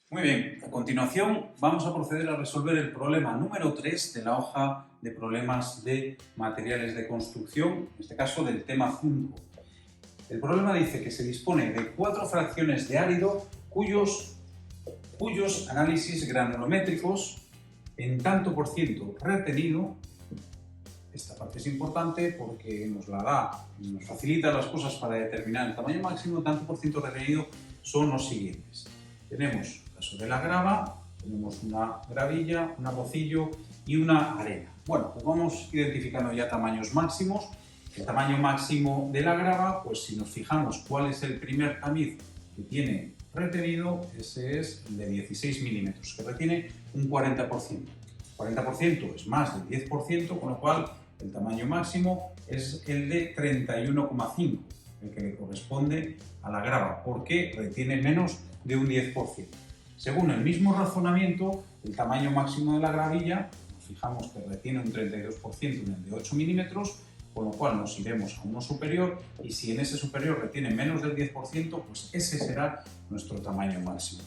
Muy bien, a continuación vamos a proceder a resolver el problema número 3 de la hoja de problemas de materiales de construcción, en este caso del tema 5. El problema dice que se dispone de 4 fracciones de árido cuyos análisis granulométricos en tanto por ciento retenido. Esta parte es importante porque nos facilita las cosas para determinar el tamaño máximo. Tanto por ciento retenido son los siguientes. Tenemos el caso de la grava, tenemos una gravilla, un arrocillo y una arena. Bueno, pues vamos identificando ya tamaños máximos. El tamaño máximo de la grava, pues si nos fijamos cuál es el primer tamiz que tiene retenido, ese es el de 16 milímetros, que retiene un 40%. 40% es más del 10%, con lo cual el tamaño máximo es el de 31,5, el que le corresponde a la grava, porque retiene menos de un 10%. Según el mismo razonamiento, el tamaño máximo de la gravilla, nos fijamos que retiene un 32% en el de 8 milímetros, con lo cual nos iremos a uno superior, y si en ese superior retiene menos del 10%, pues ese será nuestro tamaño máximo.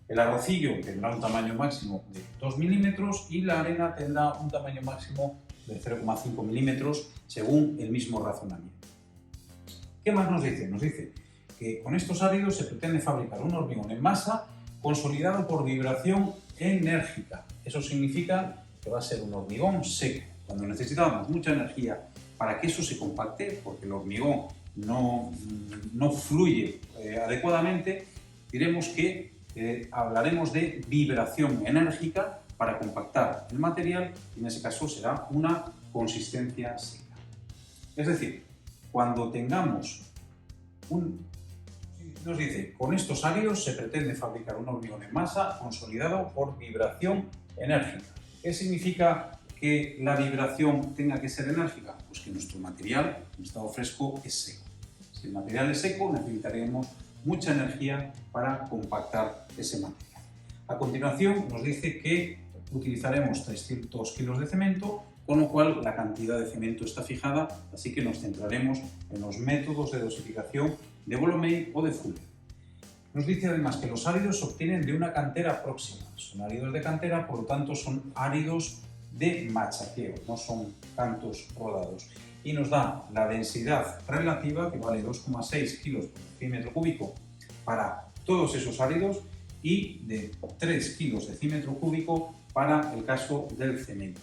El arrocillo tendrá un tamaño máximo de 2 milímetros y la arena tendrá un tamaño máximo de 0,5 milímetros según el mismo razonamiento. ¿Qué más nos dice? Nos dice que con estos áridos se pretende fabricar un hormigón en masa consolidado por vibración enérgica. Eso significa que va a ser un hormigón seco. Cuando necesitamos mucha energía para que eso se compacte, porque el hormigón no fluye adecuadamente, diremos que hablaremos de vibración enérgica para compactar el material, y en ese caso será una consistencia seca. Es decir, cuando tengamos nos dice, con estos áridos se pretende fabricar un hormigón en masa consolidado por vibración enérgica. ¿Qué significa que la vibración tenga que ser enérgica? Pues que nuestro material en estado fresco es seco. Si el material es seco, necesitaremos mucha energía para compactar ese material. A continuación nos dice que utilizaremos 300 kilos de cemento, con lo cual la cantidad de cemento está fijada, así que nos centraremos en los métodos de dosificación de Volomei o de Fuller. Nos dice además que los áridos se obtienen de una cantera próxima. Son áridos de cantera, por lo tanto son áridos de machaqueo, no son cantos rodados. Y nos da la densidad relativa, que vale 2,6 kilos por decímetro cúbico para todos esos áridos, y de 3 kilos de decímetro cúbico para el caso del cemento.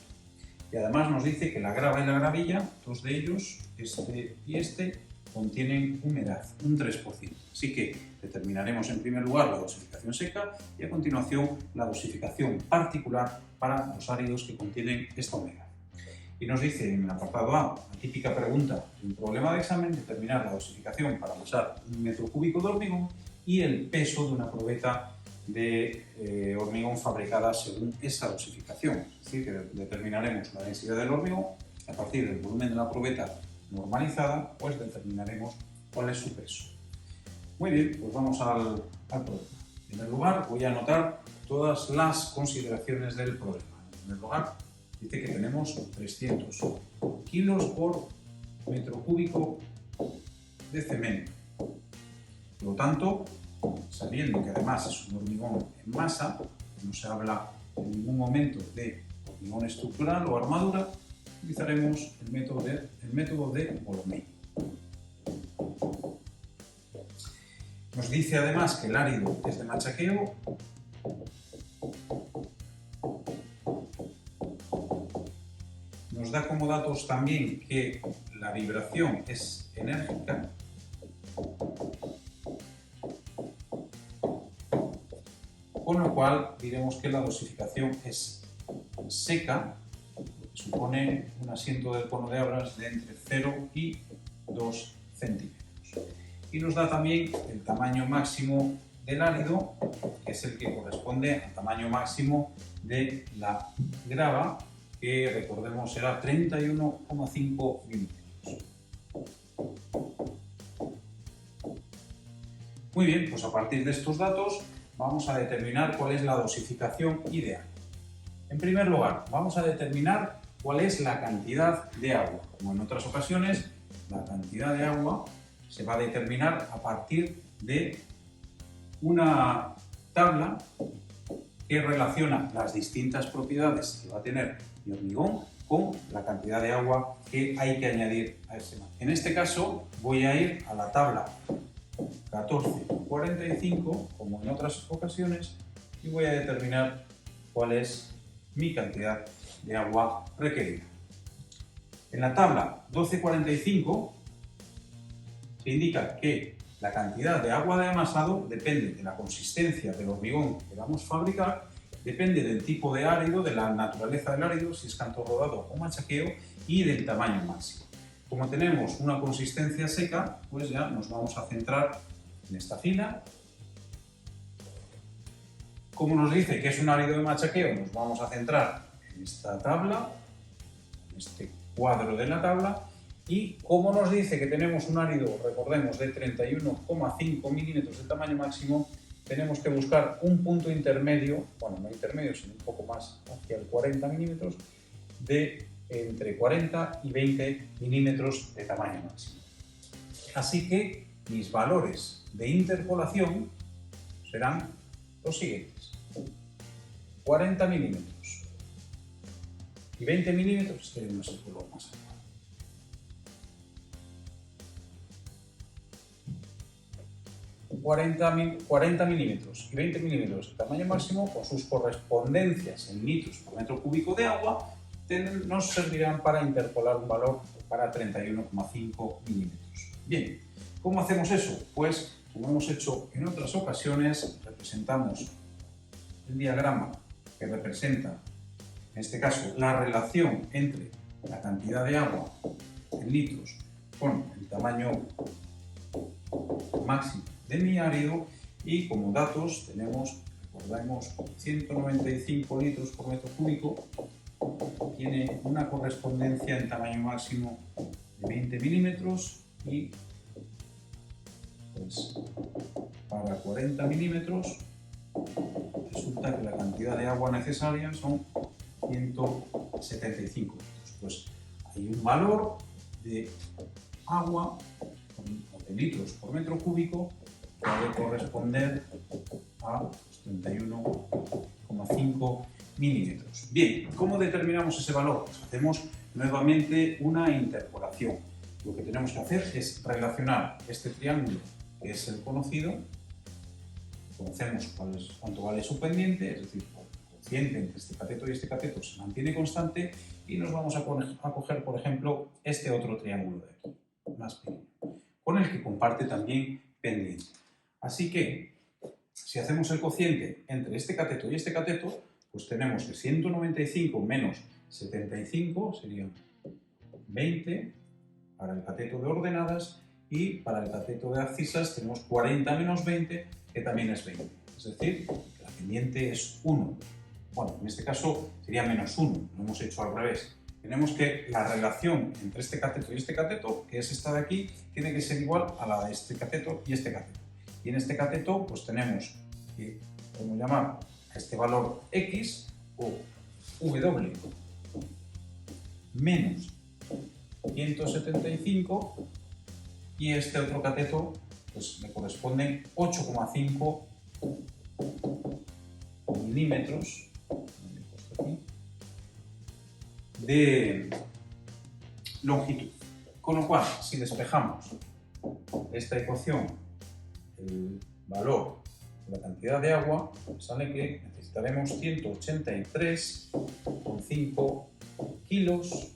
Y además nos dice que la grava y la gravilla, dos de ellos, este y este, contienen humedad, un 3%. Así que determinaremos en primer lugar la dosificación seca y a continuación la dosificación particular para los áridos que contienen esta humedad. Y nos dice en el apartado A, la típica pregunta de un problema de examen, determinar la dosificación para usar un metro cúbico de hormigón y el peso de una probeta de hormigón fabricada según esa dosificación. Es decir, que determinaremos la densidad del hormigón a partir del volumen de la probeta normalizada, pues determinaremos cuál es su peso. Muy bien, pues vamos al problema. En primer lugar, voy a anotar todas las consideraciones del problema. En primer lugar, dice que tenemos 300 kilos por metro cúbico de cemento. Por lo tanto, sabiendo que además es un hormigón en masa, no se habla en ningún momento de hormigón estructural o armadura, utilizaremos el método de Volomei. Nos dice además que el árido es de machaqueo. Nos da como datos también que la vibración es enérgica. Con lo cual diremos que la dosificación es seca, que supone un asiento del cono de Abrams de entre 0 y 2 centímetros. Y nos da también el tamaño máximo del árido, que es el que corresponde al tamaño máximo de la grava, que recordemos será 31,5 milímetros. Muy bien, pues a partir de estos datos vamos a determinar cuál es la dosificación ideal. En primer lugar, vamos a determinar cuál es la cantidad de agua. Como en otras ocasiones, la cantidad de agua se va a determinar a partir de una tabla que relaciona las distintas propiedades que va a tener mi hormigón con la cantidad de agua que hay que añadir a ese mar. En este caso voy a ir a la tabla 1445, como en otras ocasiones, y voy a determinar cuál es mi cantidad de agua requerida. En la tabla 1245 se indica que la cantidad de agua de amasado depende de la consistencia del hormigón que vamos a fabricar, depende del tipo de árido, de la naturaleza del árido, si es canto rodado o machaqueo, y del tamaño máximo. Como tenemos una consistencia seca, pues ya nos vamos a centrar en esta fila. Como nos dice que es un árido de machaqueo, nos vamos a centrar en esta tabla, en este cuadro de la tabla, y como nos dice que tenemos un árido, recordemos, de 31,5 milímetros de tamaño máximo, tenemos que buscar un punto intermedio, bueno, no intermedio, sino un poco más hacia el 40 milímetros, de entre 40 y 20 milímetros de tamaño máximo. Así que mis valores de interpolación serán los siguientes: 40 milímetros y 20 milímetros, que no es el color más adecuado. 40 milímetros y 20 milímetros de tamaño máximo, con sus correspondencias en litros por metro cúbico de agua, nos servirán para interpolar un valor para 31,5 milímetros. Bien, ¿cómo hacemos eso? Pues, como hemos hecho en otras ocasiones, representamos el diagrama que representa, en este caso, la relación entre la cantidad de agua en litros con el tamaño máximo de mi árido, y como datos tenemos, recordemos, 195 litros por metro cúbico, tiene una correspondencia en tamaño máximo de 20 milímetros, y pues para 40 milímetros resulta que la cantidad de agua necesaria son 175 litros. Pues hay un valor de agua o de litros por metro cúbico que debe corresponder a 31,5 milímetros. Bien, ¿cómo determinamos ese valor? Pues hacemos nuevamente una interpolación. Lo que tenemos que hacer es relacionar este triángulo, que es el conocido, conocemos cuánto vale su pendiente, es decir, el cociente entre este cateto y este cateto se mantiene constante, y nos vamos a coger, por ejemplo, este otro triángulo de aquí, más pequeño, con el que comparte también pendiente. Así que, si hacemos el cociente entre este cateto y este cateto, pues tenemos que 195 menos 75 serían 20 para el cateto de ordenadas, y para el cateto de abscisas tenemos 40 menos 20, que también es 20. Es decir, que la pendiente es 1. Bueno, en este caso sería menos 1, lo hemos hecho al revés. Tenemos que la relación entre este cateto y este cateto, que es esta de aquí, tiene que ser igual a la de este cateto y este cateto. Y en este cateto pues tenemos que, podemos llamar a este valor X o W menos 175, y este otro cateto pues le corresponden 8,5 milímetros de longitud. Con lo cual, si despejamos esta ecuación, el valor de la cantidad de agua, sale que necesitaremos 183,5 kilos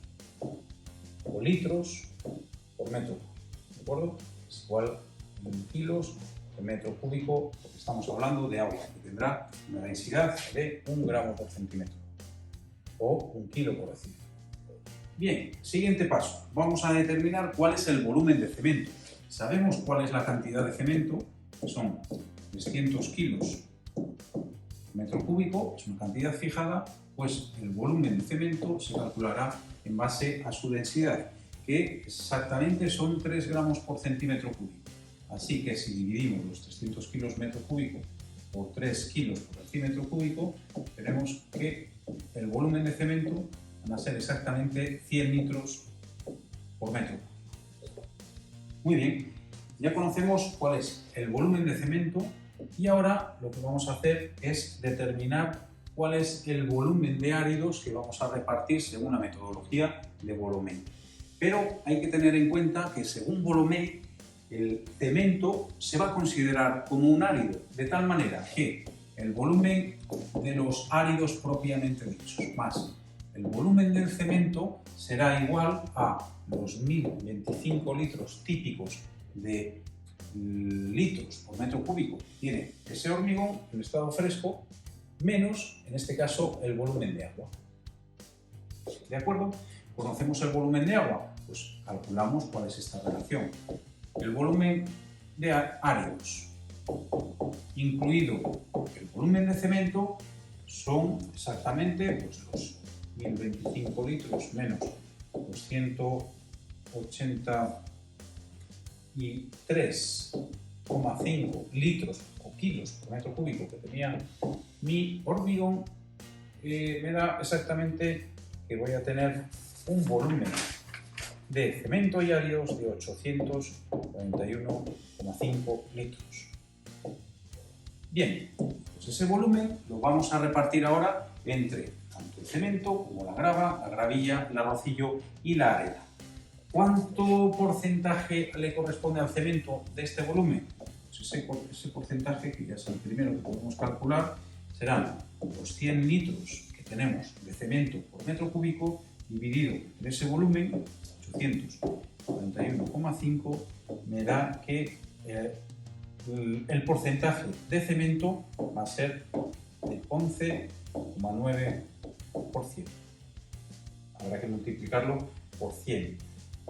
o litros por metro cúbico, ¿de acuerdo? Es igual en kilos por metro cúbico, porque estamos hablando de agua que tendrá una densidad de 1 gramo por centímetro, o 1 kilo por decir. Bien, siguiente paso. Vamos a determinar cuál es el volumen de cemento. Sabemos cuál es la cantidad de cemento, que son 300 kilos por metro cúbico, es una cantidad fijada, pues el volumen de cemento se calculará en base a su densidad, que exactamente son 3 gramos por centímetro cúbico. Así que si dividimos los 300 kilos metro cúbico por 3 kilos por decímetro cúbico, tenemos que el volumen de cemento van a ser exactamente 100 litros por metro cúbico. Muy bien, ya conocemos cuál es el volumen de cemento, y ahora lo que vamos a hacer es determinar cuál es el volumen de áridos que vamos a repartir según la metodología de Volomei. Pero hay que tener en cuenta que según Volomei, el cemento se va a considerar como un árido, de tal manera que el volumen de los áridos propiamente dichos más el volumen del cemento será igual a los 1025 litros típicos de litros por metro cúbico que tiene ese hormigón en estado fresco, menos, en este caso, el volumen de agua. ¿De acuerdo? ¿Conocemos el volumen de agua? Pues calculamos cuál es esta relación. El volumen de áridos, incluido el volumen de cemento, son exactamente pues, los 1025 litros menos los 183,5 litros o kilos por metro cúbico que tenía mi hormigón, me da exactamente que voy a tener un volumen de cemento y áridos de 841,5 litros. Bien, pues ese volumen lo vamos a repartir ahora entre tanto el cemento como la grava, la gravilla, el arrocillo y la arena. ¿Cuánto porcentaje le corresponde al cemento de este volumen? Pues ese porcentaje, que ya es el primero que podemos calcular, serán los 100 litros que tenemos de cemento por metro cúbico dividido entre ese volumen, 841,5, me da que el porcentaje de cemento va a ser del 11,9%. Habrá que multiplicarlo por 100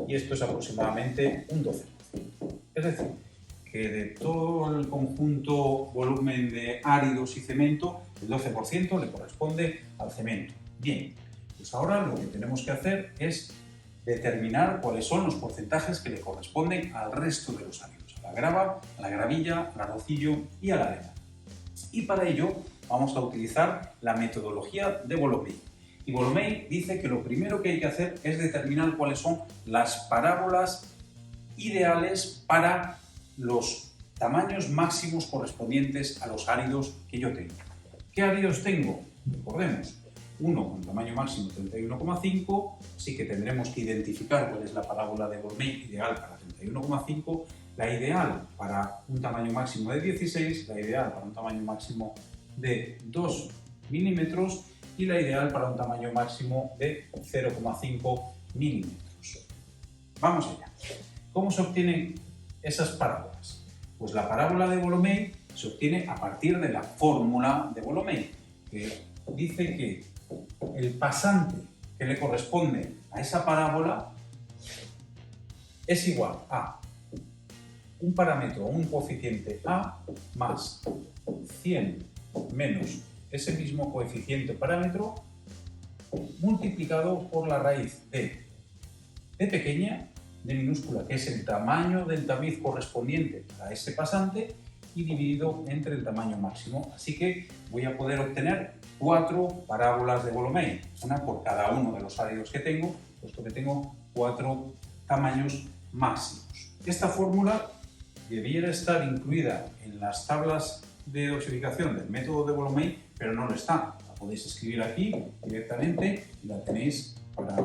y esto es aproximadamente un 12%. Es decir, que de todo el conjunto volumen de áridos y cemento, el 12% le corresponde al cemento. Bien, pues ahora lo que tenemos que hacer es determinar cuáles son los porcentajes que le corresponden al resto de los áridos, a la grava, a la gravilla, al arrocillo y a la arena. Y para ello vamos a utilizar la metodología de Volomei. Y Volomei dice que lo primero que hay que hacer es determinar cuáles son las parábolas ideales para los tamaños máximos correspondientes a los áridos que yo tengo. ¿Qué áridos tengo? Recordemos, uno con tamaño máximo 31,5, así que tendremos que identificar cuál es la parábola de Volomei ideal para 31,5, la ideal para un tamaño máximo de 16, la ideal para un tamaño máximo de 2 milímetros y la ideal para un tamaño máximo de 0,5 milímetros. Vamos allá. ¿Cómo se obtienen esas parábolas? Pues la parábola de Volomei se obtiene a partir de la fórmula de Volomei, que dice que el pasante que le corresponde a esa parábola es igual a un parámetro o un coeficiente A más 100 menos ese mismo coeficiente parámetro multiplicado por la raíz de pequeña, de minúscula, que es el tamaño del tamiz correspondiente a ese pasante, y dividido entre el tamaño máximo. Así que voy a poder obtener 4 parábolas de Volomei, una por cada uno de los áridos que tengo, puesto que tengo 4 tamaños máximos. Esta fórmula debiera estar incluida en las tablas de dosificación del método de Volomei, pero no lo está. La podéis escribir aquí directamente y la tenéis para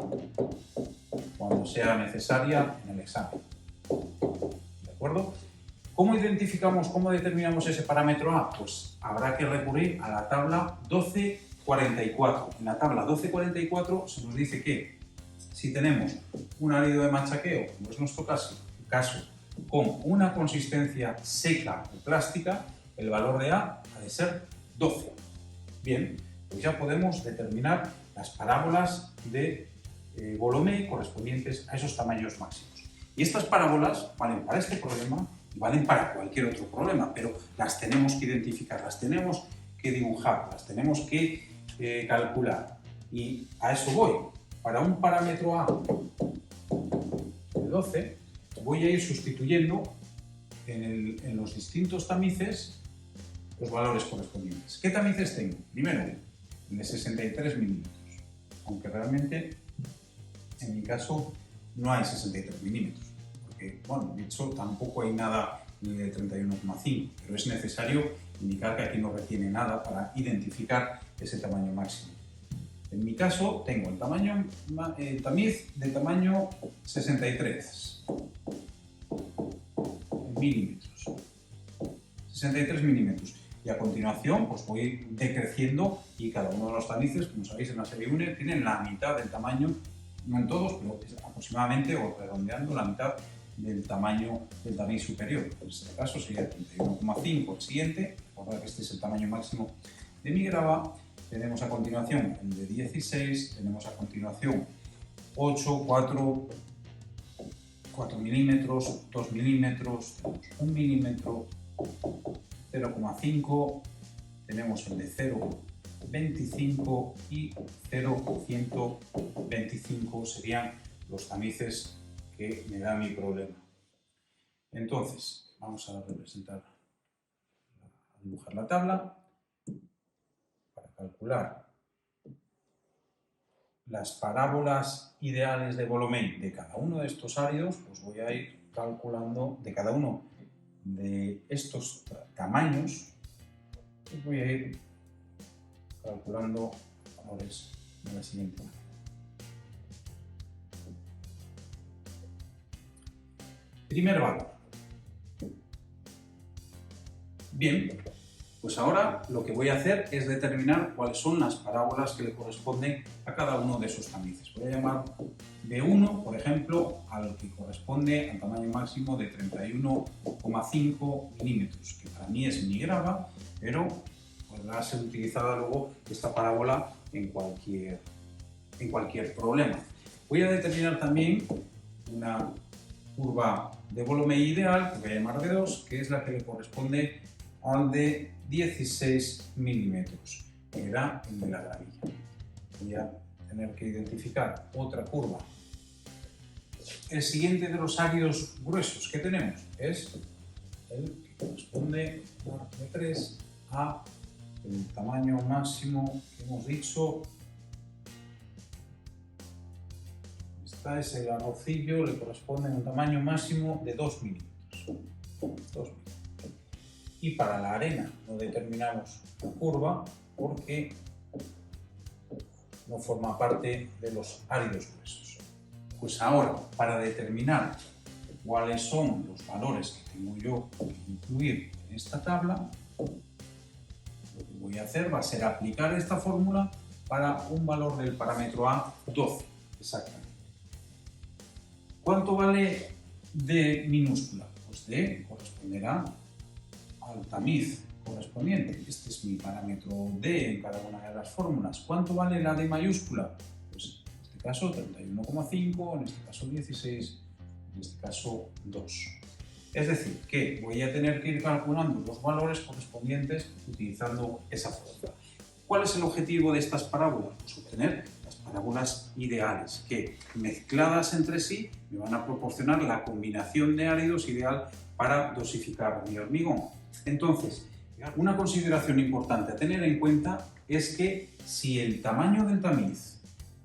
cuando sea necesaria en el examen. ¿De acuerdo? ¿Cómo identificamos, cómo determinamos ese parámetro A? Pues habrá que recurrir a la tabla 1244. En la tabla 1244 se nos dice que si tenemos un árido de machaqueo, como es nuestro caso, con una consistencia seca o plástica, el valor de A ha de ser 12. Bien, pues ya podemos determinar las parábolas de Volomei correspondientes a esos tamaños máximos. Y estas parábolas valen para este problema y valen para cualquier otro problema, pero las tenemos que identificar, las tenemos que dibujar, las tenemos que calcular. Y a eso voy. Para un parámetro A de 12, voy a ir sustituyendo en los distintos tamices los valores correspondientes. ¿Qué tamices tengo? Primero, el de 63 milímetros, aunque realmente en mi caso no hay 63 milímetros, porque, bueno, de hecho tampoco hay nada de 31,5, pero es necesario indicar que aquí no retiene nada para identificar ese tamaño máximo. En mi caso tengo el tamiz de tamaño 63 milímetros. 63 milímetros. Y a continuación pues voy decreciendo y cada uno de los tamices, como sabéis en la serie 1, tienen la mitad del tamaño, no en todos, pero aproximadamente o redondeando la mitad del tamaño del tamiz superior. En este caso sería 31,5 el siguiente. Recordad que este es el tamaño máximo de mi grava. Tenemos a continuación el de 16, tenemos a continuación 8, 4 milímetros, 2 milímetros, tenemos 1 milímetro, 0,5, tenemos el de 0,25 y 0,125 serían los tamices que me da mi problema. Entonces, vamos a representar, a dibujar la tabla para calcular las parábolas ideales de Volomei de cada uno de estos áridos. Pues voy a ir calculando de cada uno de estos tamaños, pues voy a ir calculando valores de la siguiente manera. Primer valor. Bien, pues ahora lo que voy a hacer es determinar cuáles son las parábolas que le corresponden a cada uno de esos tamices. Voy a llamar B1, por ejemplo, al que corresponde al tamaño máximo de 31,5 milímetros, que para mí es mi grava, pero podrá ser utilizada luego esta parábola en cualquier problema. Voy a determinar también una curva de Volomei ideal, que voy a llamar B2, que es la que le corresponde al de 16 milímetros, que era el de la gravilla. Voy a tener que identificar otra curva. El siguiente de los áridos gruesos que tenemos es el que corresponde de 3 a el tamaño máximo que hemos dicho. Este es el arrocillo, le corresponde un tamaño máximo de 2 milímetros. 2 milímetros. Y para la arena no determinamos la curva porque no forma parte de los áridos gruesos. Pues ahora, para determinar cuáles son los valores que tengo yo que incluir en esta tabla, lo que voy a hacer va a ser aplicar esta fórmula para un valor del parámetro A 12, exactamente. ¿Cuánto vale D minúscula? Pues D corresponderá al tamiz correspondiente. Este es mi parámetro D en cada una de las fórmulas. ¿Cuánto vale la D mayúscula? Pues en este caso 31,5, en este caso 16, en este caso 2. Es decir, que voy a tener que ir calculando los valores correspondientes utilizando esa fórmula. ¿Cuál es el objetivo de estas parábolas? Pues obtener las parábolas ideales, que mezcladas entre sí me van a proporcionar la combinación de áridos ideal para dosificar mi hormigón. Entonces, una consideración importante a tener en cuenta es que si el tamaño del tamiz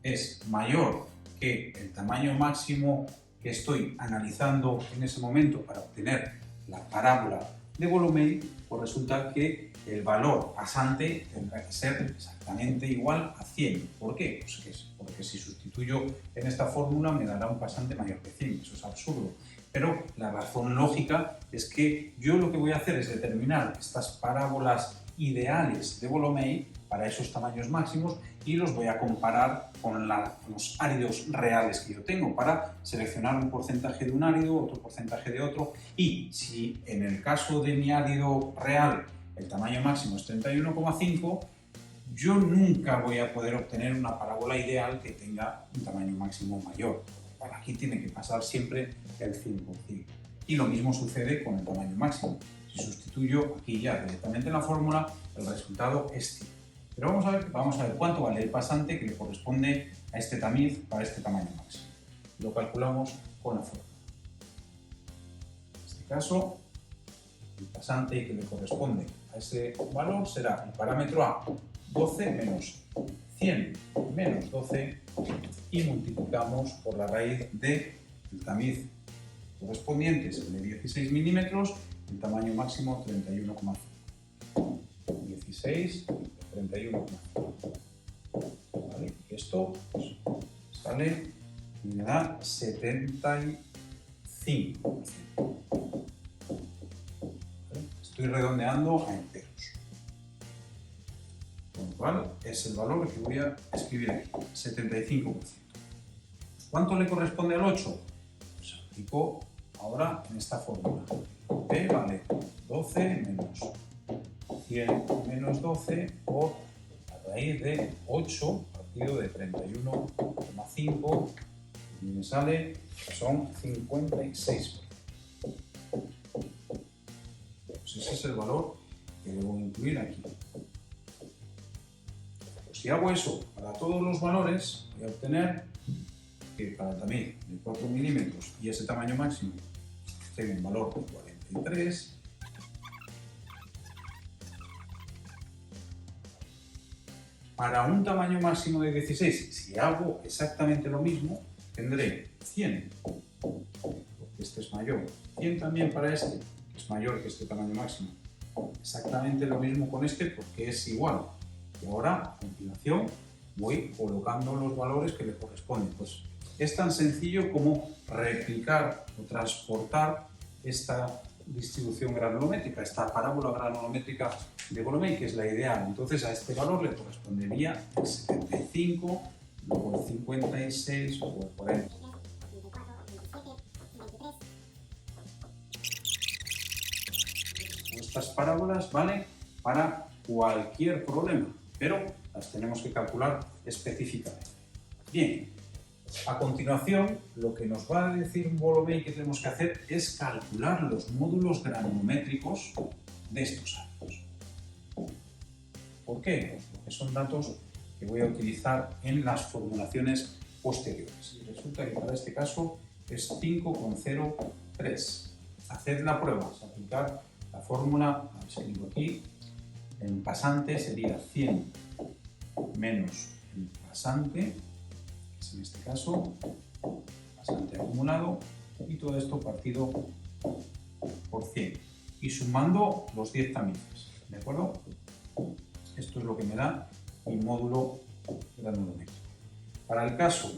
es mayor que el tamaño máximo que estoy analizando en ese momento para obtener la parábola de Volomei, pues resulta que el valor pasante tendrá que ser exactamente igual a 100. ¿Por qué? Pues porque si sustituyo en esta fórmula me dará un pasante mayor que 100. Eso es absurdo. Pero la razón lógica es que yo lo que voy a hacer es determinar estas parábolas ideales de Volomei para esos tamaños máximos y los voy a comparar con los áridos reales que yo tengo para seleccionar un porcentaje de un árido, otro porcentaje de otro, y si en el caso de mi árido real el tamaño máximo es 31,5, yo nunca voy a poder obtener una parábola ideal que tenga un tamaño máximo mayor. Por aquí tiene que pasar siempre el 100%. Y lo mismo sucede con el tamaño máximo. Si sustituyo aquí ya directamente en la fórmula, el resultado es 100. Pero vamos a ver cuánto vale el pasante que le corresponde a este tamiz para este tamaño máximo. Lo calculamos con la fórmula. En este caso, el pasante que le corresponde a ese valor será el parámetro A, 12 menos 100 menos 12, y multiplicamos por la raíz del tamiz correspondiente, es el de 16 milímetros, el tamaño máximo 31,5. 16 de 31. ¿Vale? Y esto pues, sale y me da 75%. ¿Vale? Estoy redondeando a enteros. Con lo cual es el valor que voy a escribir aquí, 75%. ¿Cuánto le corresponde al 8? Pues aplico ahora en esta fórmula. P vale 12 menos 100 menos 12 por la raíz de 8 partido de 31,5 y me sale que son 56%. Pues ese es el valor que debo incluir aquí. Pues si hago eso para todos los valores, voy a obtener que para el tamiz de 4 milímetros y ese tamaño máximo tengo un valor de 43. Para un tamaño máximo de 16, si hago exactamente lo mismo, tendré 100, porque este es mayor. 100 también para este, que es mayor que este tamaño máximo. Exactamente lo mismo con este, porque es igual. Y ahora, a continuación, voy colocando los valores que le corresponden. Pues es tan sencillo como replicar o transportar esta distribución granulométrica, esta parábola granulométrica de Golomei, que es la ideal. Entonces a este valor le correspondería el 75, luego el 56 o el 40. Estas parábolas valen para cualquier problema, pero las tenemos que calcular específicamente. Bien, a continuación, lo que nos va a decir Golomei que tenemos que hacer es calcular los módulos granulométricos de estos áridos. ¿Por qué? Porque son datos que voy a utilizar en las formulaciones posteriores. Y resulta que para este caso es 5,03. Haced la prueba, es aplicar la fórmula, la escribo aquí, en pasante sería 100 menos el pasante, que es en este caso pasante acumulado, y todo esto partido por 100. Y sumando los 10 tamices, ¿de acuerdo? Esto es lo que me da mi módulo granulométrico. Para el caso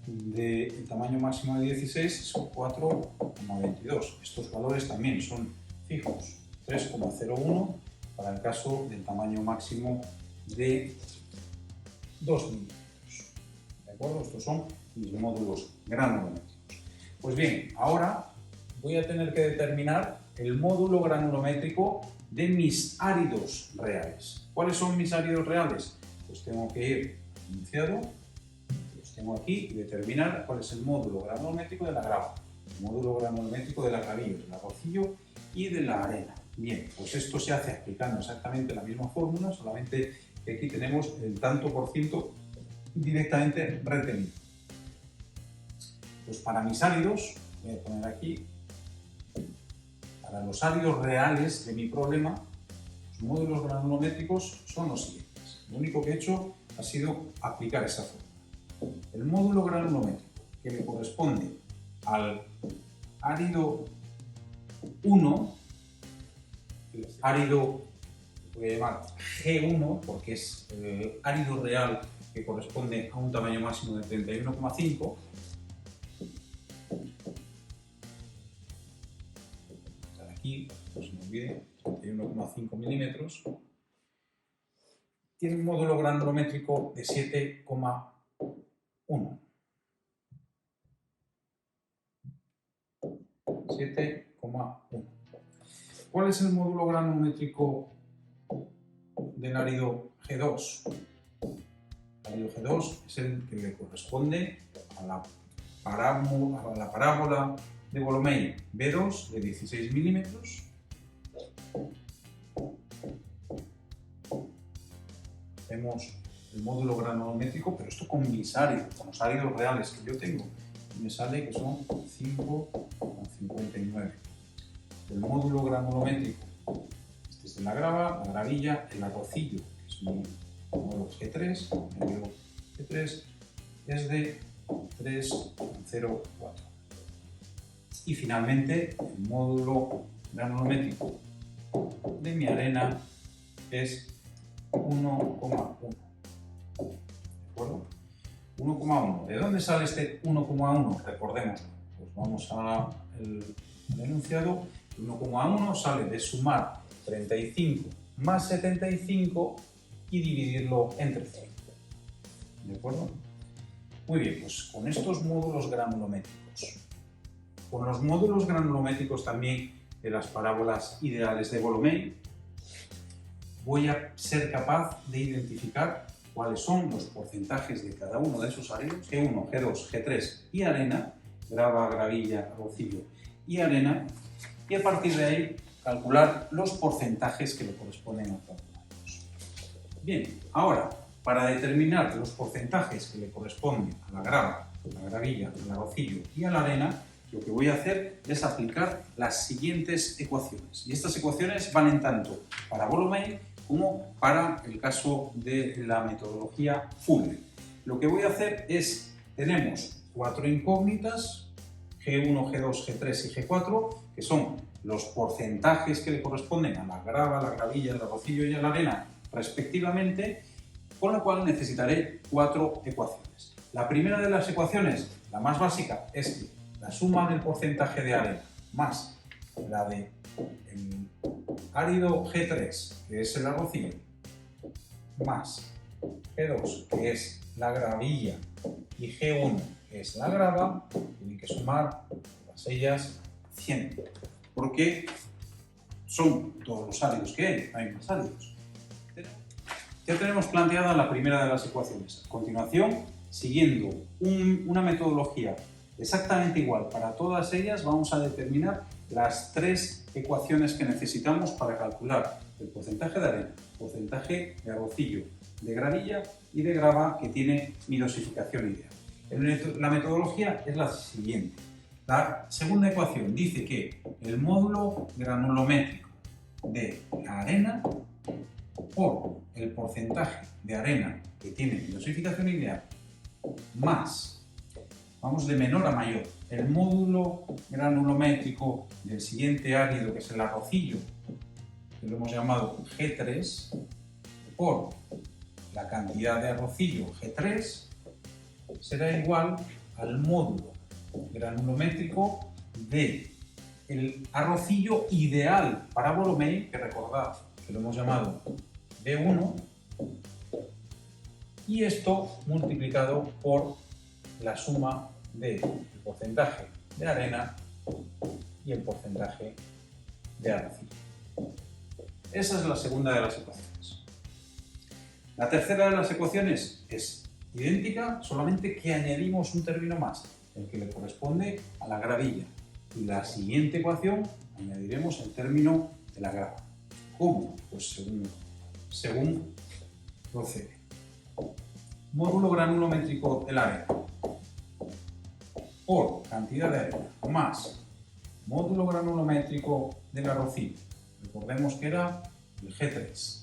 del tamaño máximo de 16 son 4,22. Estos valores también son fijos, 3,01 para el caso del tamaño máximo de 2 milímetros. ¿De acuerdo? Estos son mis módulos granulométricos. Pues bien, ahora voy a tener que determinar el módulo granulométrico de mis áridos reales. ¿Cuáles son mis áridos reales? Pues tengo que ir al enunciado, los tengo aquí, y determinar cuál es el módulo granulométrico de la grava, el módulo granulométrico del aglavillo, del arrocillo y de la arena. Bien, pues esto se hace aplicando exactamente la misma fórmula, solamente que aquí tenemos el tanto por ciento directamente retenido. Pues para mis áridos, voy a poner aquí, para los áridos reales de mi problema, los módulos granulométricos son los siguientes. Lo único que he hecho ha sido aplicar esa fórmula. El módulo granulométrico que le corresponde al árido 1, el árido voy a llamar G1 porque es el árido real que corresponde a un tamaño máximo de 31,5. Aquí, no se me olvide, 31,5 milímetros. Tiene un módulo granulométrico de 7,1. 7,1. ¿Cuál es el módulo granulométrico del árido G2? El árido G2 es el que le corresponde a la parábola de Golomei B2 de 16 milímetros. Vemos el módulo granulométrico, pero esto con mis áridos, con los áridos reales que yo tengo. Me sale que son 5,59. El módulo granulométrico, este es de la grava, la gravilla, el arrocillo, que es mi módulo G3, el G3 es de 3,04. Y finalmente, el módulo granulométrico de mi arena es 1,1. ¿De acuerdo? 1,1. ¿De dónde sale este 1,1? Recordémoslo. Pues vamos al enunciado. 1,1 sale de sumar 35 más 75 y dividirlo entre 5. ¿De acuerdo? Muy bien, pues con estos módulos granulométricos, con los módulos granulométricos también de las parábolas ideales de Volomei, voy a ser capaz de identificar cuáles son los porcentajes de cada uno de esos áridos, G1, G2, G3 y arena, grava, gravilla, rocillo y arena, y a partir de ahí calcular los porcentajes que le corresponden a cada uno de ellos. Bien, ahora, para determinar los porcentajes que le corresponden a la grava, a la gravilla, al rocillo y a la arena, lo que voy a hacer es aplicar las siguientes ecuaciones. Y estas ecuaciones valen tanto para Volomei como para el caso de la metodología Fuller. Lo que voy a hacer es, tenemos 4 incógnitas, G1, G2, G3 y G4, que son los porcentajes que le corresponden a la grava, la gravilla, el rocillo y a la arena respectivamente, con lo cual necesitaré 4 ecuaciones. La primera de las ecuaciones, la más básica, es que la suma del porcentaje de arena más la de el árido G3, que es el arrocillo, más G2, que es la gravilla, y G1, que es la grava, tienen que sumar todas ellas 100, porque son todos los áridos que hay, no hay más áridos. Ya tenemos planteada la primera de las ecuaciones. A continuación, siguiendo una metodología exactamente igual para todas ellas, vamos a determinar las 3 ecuaciones que necesitamos para calcular el porcentaje de arena, porcentaje de arrocillo, de gravilla y de grava que tiene mi dosificación ideal. La metodología es la siguiente. La segunda ecuación dice que el módulo granulométrico de la arena por el porcentaje de arena que tiene mi dosificación ideal más, vamos de menor a mayor, el módulo granulométrico del siguiente árido, que es el arrocillo, que lo hemos llamado G3, por la cantidad de arrocillo G3, será igual al módulo granulométrico del arrocillo ideal para Volomei, que recordad que lo hemos llamado B1, y esto multiplicado por la suma del porcentaje de arena y el porcentaje de arrocillo. Esa es la segunda de las ecuaciones. La tercera de las ecuaciones es idéntica, solamente que añadimos un término más, el que le corresponde a la gravilla. Y la siguiente ecuación añadiremos el término de la grava. ¿Cómo? Pues según procede. Módulo granulométrico del arena por cantidad de arena más módulo granulométrico del arrocillo. Recordemos que era el G3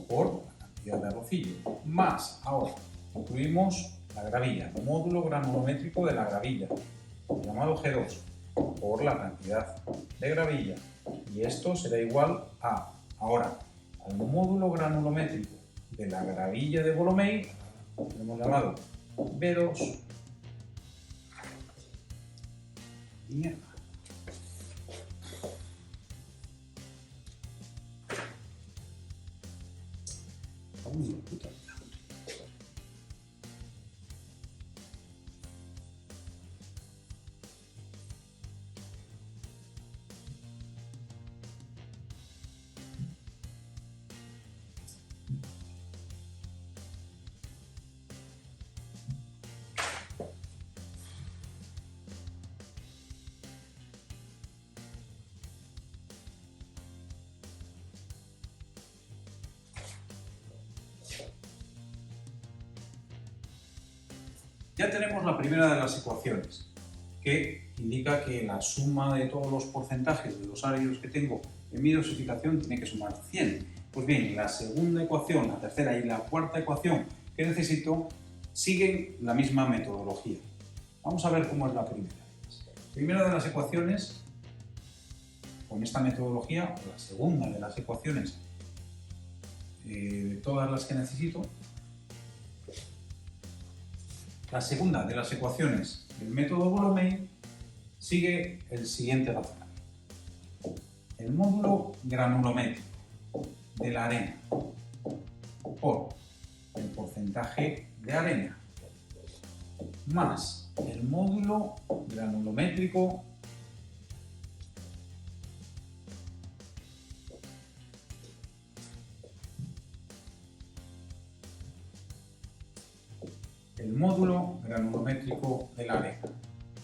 por la cantidad de arrocillo más, ahora incluimos la gravilla, módulo granulométrico de la gravilla, llamado G2, por la cantidad de gravilla, y esto será igual a, ahora, al módulo granulométrico de la gravilla de Volomei, lo hemos llamado B2. Mierda. Uy, puta. Ya tenemos la primera de las ecuaciones, que indica que la suma de todos los porcentajes de los áridos que tengo en mi dosificación tiene que sumar 100. Pues bien, la segunda ecuación, la tercera y la cuarta ecuación que necesito siguen la misma metodología. Vamos a ver cómo es la primera. La primera de las ecuaciones con esta metodología, la segunda de las ecuaciones de todas las que necesito, la segunda de las ecuaciones del método Boulomé sigue el siguiente razonamiento. El módulo granulométrico de la arena por el porcentaje de arena más el módulo granulométrico de la arena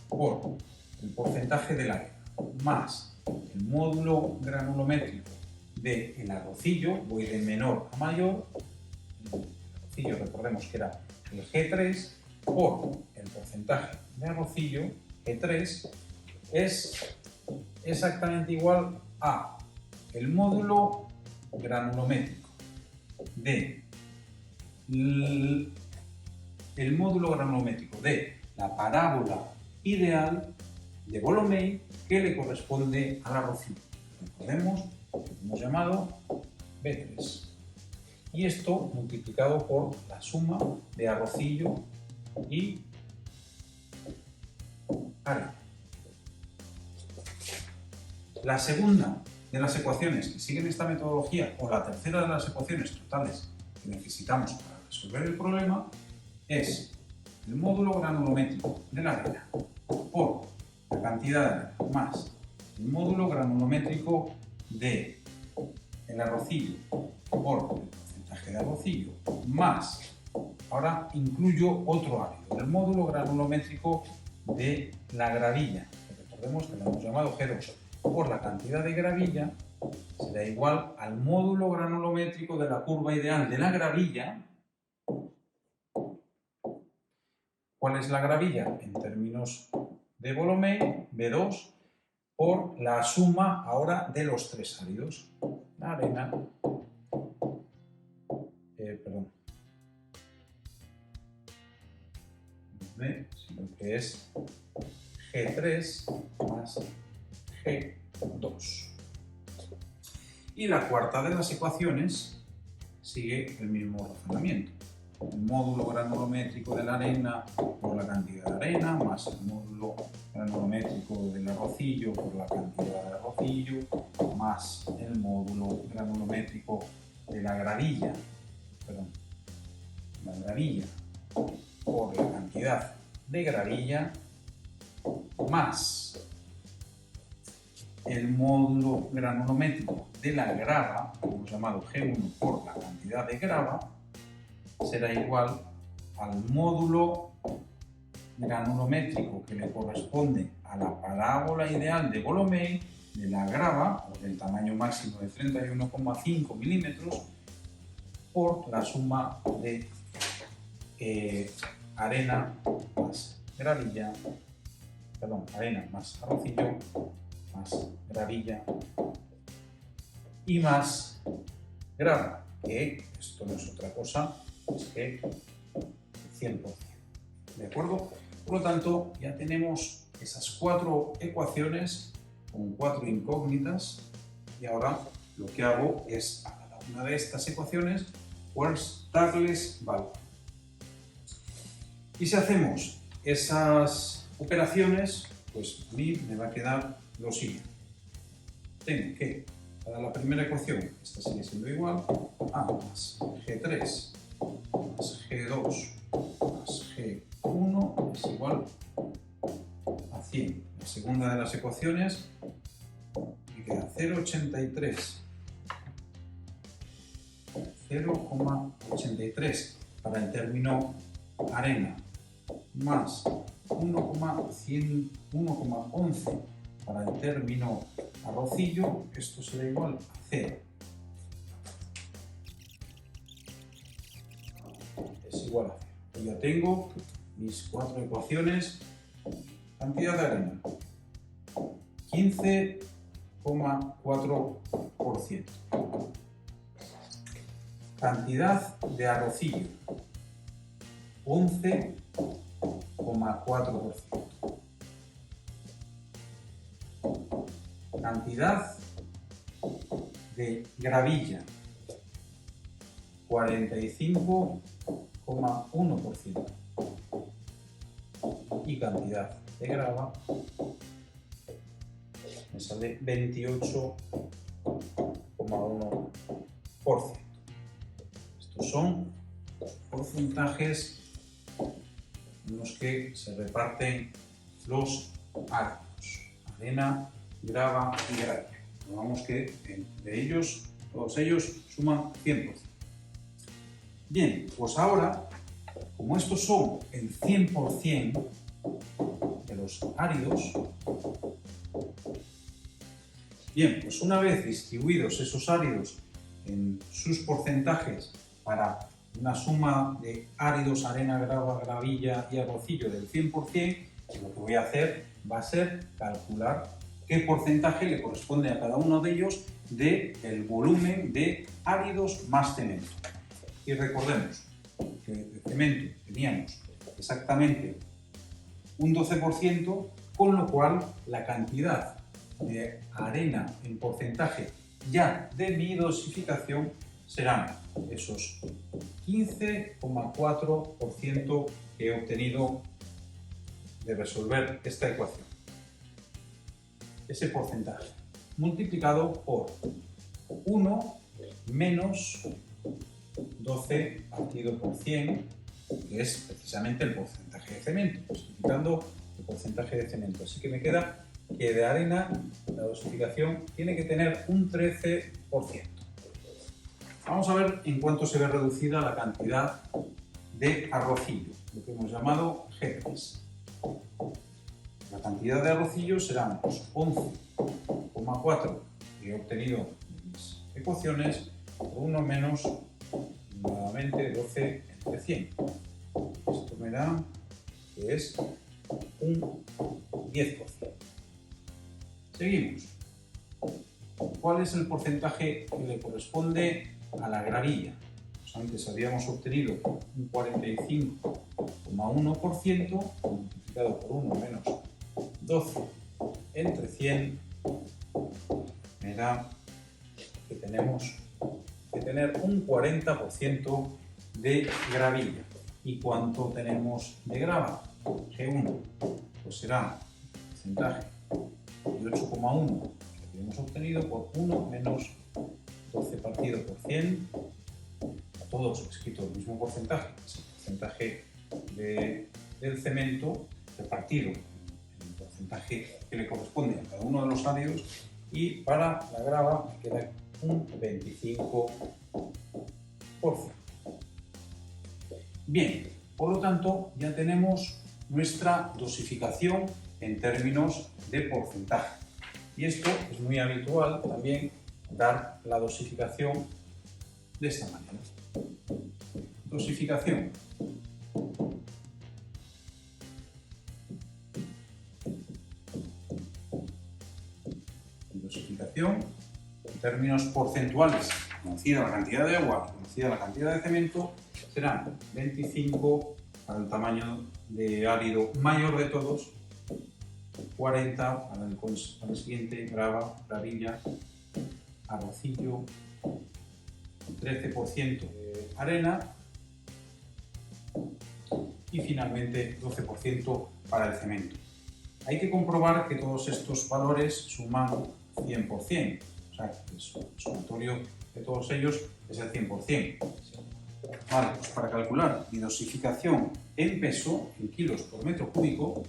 por el porcentaje de la arena más el módulo granulométrico del arrocillo, voy de menor a mayor, el arrocillo recordemos que era el G3 por el porcentaje de arrocillo, G3, es exactamente igual a el módulo granulométrico de la parábola ideal de Boulomé que le corresponde al arrocillo. Recordemos que hemos llamado B3. Y esto multiplicado por la suma de arrocillo y arena. La segunda de las ecuaciones que siguen esta metodología, o la tercera de las ecuaciones totales que necesitamos para resolver el problema, es el módulo granulométrico de la arena por la cantidad de arena más el módulo granulométrico del arrocillo por el porcentaje de arrocillo más, ahora incluyo otro árido, el módulo granulométrico de la gravilla, recordemos que lo hemos llamado G2, por la cantidad de gravilla será igual al módulo granulométrico de la curva ideal de la gravilla. ¿Cuál es la gravilla? En términos de Boulomé, B2, por la suma ahora de los tres áridos. La arena, sino que es G3 más G2. Y la cuarta de las ecuaciones sigue el mismo razonamiento. El módulo granulométrico de la arena por la cantidad de arena, más el módulo granulométrico del arrocillo por la cantidad de arrocillo, más el módulo granulométrico de la gravilla, por la cantidad de gravilla, más el módulo granulométrico de la grava, que hemos llamado G1 por la cantidad de grava, será igual al módulo granulométrico que le corresponde a la parábola ideal de Boulomé de la grava, o del tamaño máximo de 31,5 milímetros, por la suma de arena más gravilla, arena más arrocillo, más gravilla y más grava, que esto no es otra cosa que 100%. ¿De acuerdo? Por lo tanto, ya tenemos esas cuatro ecuaciones con cuatro incógnitas y ahora lo que hago es a cada una de estas ecuaciones pues darles valor. Y si hacemos esas operaciones, pues a mí me va a quedar lo siguiente. Tengo que, para la primera ecuación, esta sigue siendo igual, A más G3 más G2 más G1 es igual a 100. La segunda de las ecuaciones me queda 0,83 para el término arena más 1,11 para el término arrocillo, esto será igual a 0. Es igual a 0. Y ya tengo mis cuatro ecuaciones. Cantidad de arena, 15,4%. Cantidad de arrocillo, 11,4%. cantidad de gravilla, 45,1%. Y cantidad de grava me sale 28,1%. Estos son los porcentajes en los que se reparten los áridos: arena, grava y gravilla. Vamos que de ellos, todos ellos suman 100%. Bien, pues ahora, como estos son el 100% de los áridos, bien, pues una vez distribuidos esos áridos en sus porcentajes para una suma de áridos, arena, grava, gravilla y arrocillo del 100%, lo que voy a hacer va a ser calcular qué porcentaje le corresponde a cada uno de ellos del volumen de áridos más cemento. Y recordemos que de cemento teníamos exactamente un 12%, con lo cual la cantidad de arena en porcentaje ya de mi dosificación serán esos 15,4% que he obtenido de resolver esta ecuación. Ese porcentaje multiplicado por 1 menos 12 partido por 100, que es precisamente el porcentaje de cemento, multiplicando el porcentaje de cemento. Así que me queda que de arena la dosificación tiene que tener un 13%. Vamos a ver en cuánto se ve reducida la cantidad de arrocillo, lo que hemos llamado G3. La cantidad de arrocillo serán los 11,4 que he obtenido en mis ecuaciones por 1 menos nuevamente 12 entre 100. Esto me da que es un 10%. Seguimos. ¿Cuál es el porcentaje que le corresponde a la gravilla? Pues antes habíamos obtenido un 45,1% multiplicado por 1 menos 12 entre 100, me da que tenemos que tener un 40% de gravilla. ¿Y cuánto tenemos de grava? G1, pues será el porcentaje de 8,1 que habíamos obtenido por 1 menos 12 partido por 100. A todos he escrito el mismo porcentaje, es el porcentaje del cemento repartido el porcentaje que le corresponde a cada uno de los áridos, y para la grava me queda un 25%. Bien, por lo tanto ya tenemos nuestra dosificación en términos de porcentaje. Y esto es muy habitual también, dar la dosificación de esta manera. Dosificación. Dosificación en términos porcentuales, conocida la cantidad de agua, conocida la cantidad de cemento, serán 25 para el tamaño de árido mayor de todos, 40 para el siguiente, grava, gravilla, arrocillo, 13% de arena y finalmente 12% para el cemento. Hay que comprobar que todos estos valores suman 100%, o sea, que el sumatorio de todos ellos es el 100%. Vale, pues para calcular mi dosificación en peso, en kilos por metro cúbico,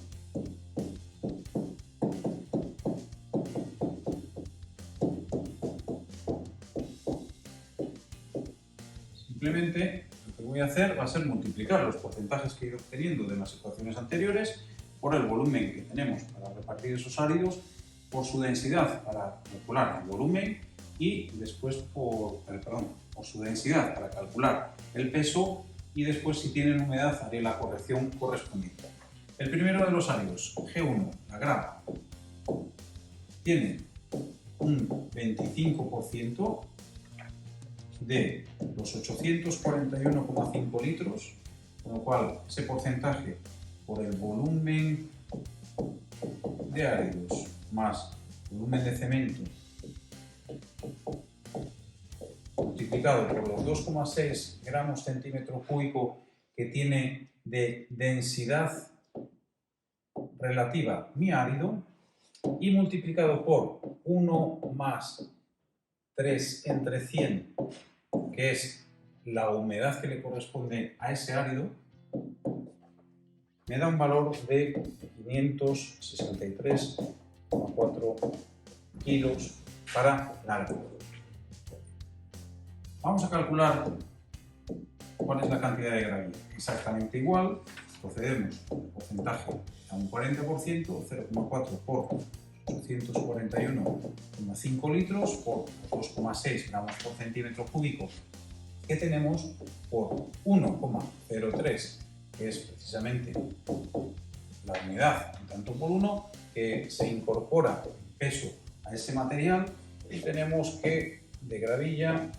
simplemente lo que voy a hacer va a ser multiplicar los porcentajes que he ido obteniendo de las ecuaciones anteriores por el volumen que tenemos para repartir esos áridos, por su densidad para calcular el volumen, y después por su densidad para calcular el peso, y después, si tienen humedad, haré la corrección correspondiente. El primero de los áridos, G1, la grava, tiene un 25% de los 841,5 litros, con lo cual ese porcentaje por el volumen de áridos más volumen de cemento multiplicado por los 2,6 gramos centímetro cúbico que tiene de densidad relativa mi árido y multiplicado por 1 más 3 entre 100, que es la humedad que le corresponde a ese árido, me da un valor de 563,4 kilos para la gravilla. Vamos a calcular cuál es la cantidad de gravilla. Exactamente igual, procedemos con el porcentaje a un 40%, 0,4 por 841,5 litros por 2,6 gramos por centímetro cúbico que tenemos por 1,03, que es precisamente la unidad en tanto por uno, que se incorpora el peso a ese material, y tenemos que de gravilla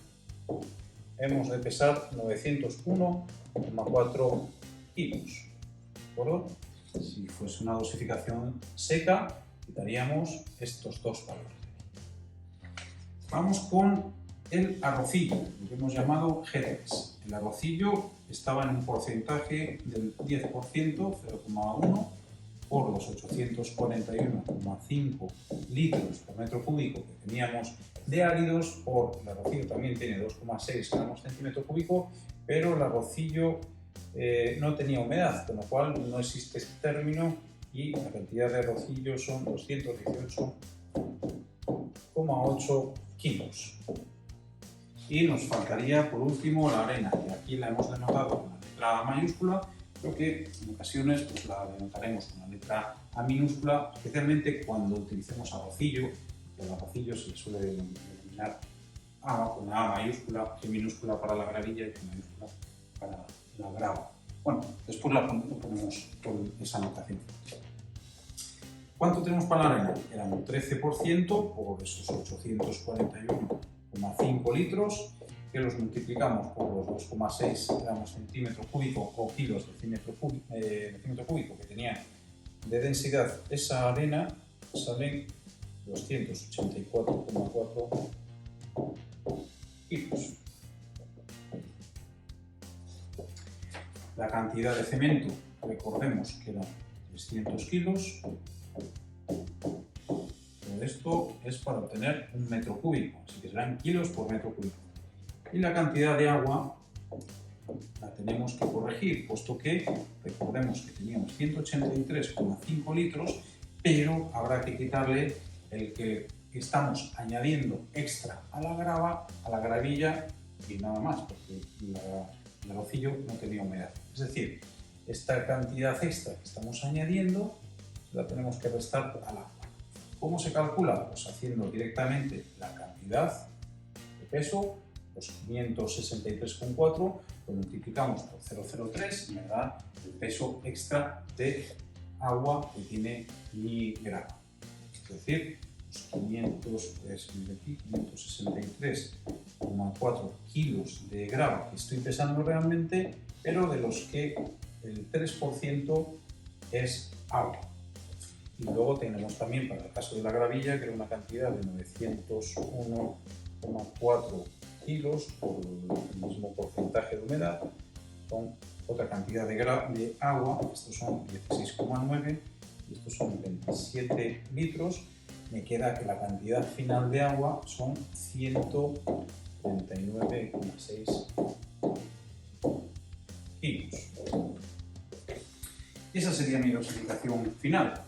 hemos de pesar 901,4 kilos. ¿De acuerdo? Si fuese una dosificación seca, quitaríamos estos dos valores. Vamos con el arrocillo, lo que hemos llamado G3. El arrocillo estaba en un porcentaje del 10%, 0,1 por los 841,5 litros por metro cúbico que teníamos de áridos, por el arrocillo también tiene 2,6 gramos centímetro cúbico, pero el arrocillo no tenía humedad, con lo cual no existe este término y la cantidad de arrocillo son 218,8 kilos. Y nos faltaría por último la arena, que aquí la hemos denotado con la letra A mayúscula, pero que en ocasiones pues, la denotaremos con la letra A minúscula, especialmente cuando utilicemos arrocillo. El arrocillo se le suele denominar A con la A mayúscula, G minúscula para la gravilla y G mayúscula para la grava. Bueno, después lo ponemos con esa anotación. ¿Cuánto tenemos para la arena? Era un 13% por esos 841,5 litros, que los multiplicamos por los 2,6 gramos centímetro cúbico o kilos de centímetro cúbico que tenía de densidad esa arena, salen 284,4 kilos. La cantidad de cemento, recordemos que eran 300 kilos. Todo esto es para obtener un metro cúbico, así que serán kilos por metro cúbico. Y la cantidad de agua la tenemos que corregir, puesto que recordemos que teníamos 183,5 litros, pero habrá que quitarle el que estamos añadiendo extra a la gravilla y nada más, porque el arrocillo no tenía humedad. Es decir, esta cantidad extra que estamos añadiendo la tenemos que restar al agua. ¿Cómo se calcula? Pues haciendo directamente la cantidad de peso, los 563,4, lo multiplicamos por 0,03 y me da el peso extra de agua que tiene mi grava. Es decir, los 563,4 kilos de grava que estoy pesando realmente, pero de los que el 3% es agua. Y luego tenemos también, para el caso de la gravilla, que era una cantidad de 901,4 kilos por el mismo porcentaje de humedad, con otra cantidad de agua, estos son 16,9 y estos son 27 litros, me queda que la cantidad final de agua son 139,6 kilos. Y esa sería mi dosificación final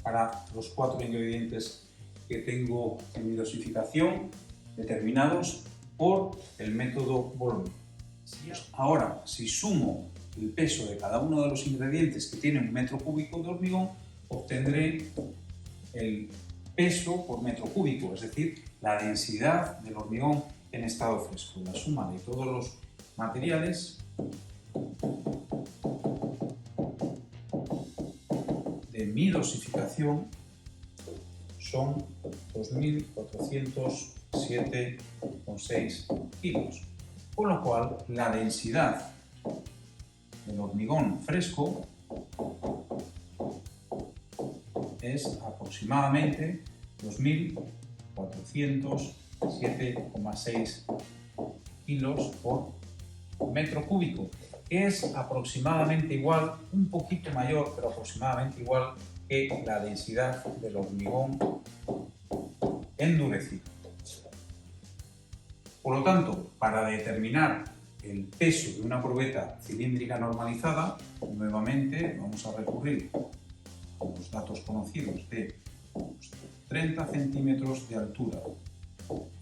para los 4 ingredientes que tengo en mi dosificación determinados por el método volumen. Ahora, si sumo el peso de cada uno de los ingredientes que tiene un metro cúbico de hormigón, obtendré el peso por metro cúbico, es decir, la densidad del hormigón en estado fresco. La suma de todos los materiales de mi dosificación son 2.407,6 kilos, con lo cual la densidad del hormigón fresco es aproximadamente 2.407,6 kilos por metro cúbico, que es aproximadamente igual, un poquito mayor, pero aproximadamente igual que la densidad del hormigón endurecido. Por lo tanto, para determinar el peso de una probeta cilíndrica normalizada, nuevamente vamos a recurrir a los datos conocidos de 30 centímetros de altura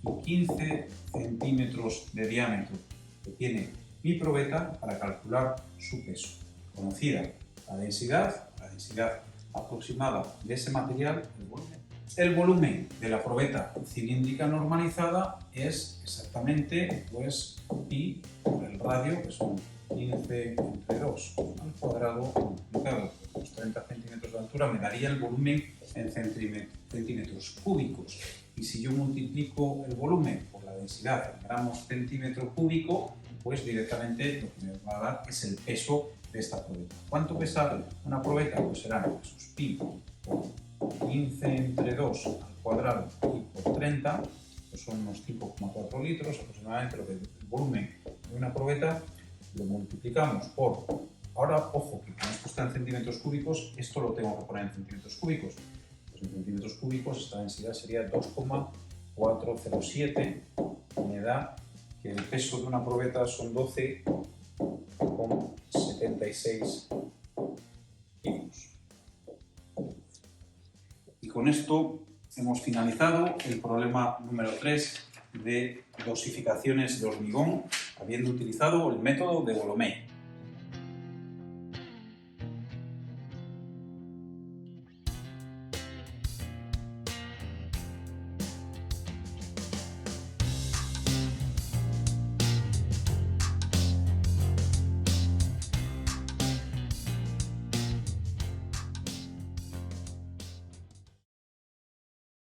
y 15 centímetros de diámetro que tiene mi probeta para calcular su peso. Conocida la densidad aproximada de ese material, el volumen de la probeta cilíndrica normalizada es exactamente pi por el radio, que son 15 entre 2 al cuadrado multiplicado por los 30 centímetros de altura, me daría el volumen en centímetros cúbicos. Y si yo multiplico el volumen por la densidad en gramos centímetro cúbico, pues directamente lo que me va a dar es el peso de esta probeta. ¿Cuánto pesa una probeta? Pues serán esos pi por 15 entre 2 al cuadrado y por 30, pues son unos 5,4 litros aproximadamente, lo que es el volumen de una probeta. Lo multiplicamos por, ahora ojo que como esto está en centímetros cúbicos, esto lo tengo que poner en centímetros cúbicos. Pues en centímetros cúbicos esta densidad sería 2,407, me da que el peso de una probeta son 12,76 kilos. Y con esto hemos finalizado el problema número 3 de dosificaciones de hormigón, habiendo utilizado el método de Volomé.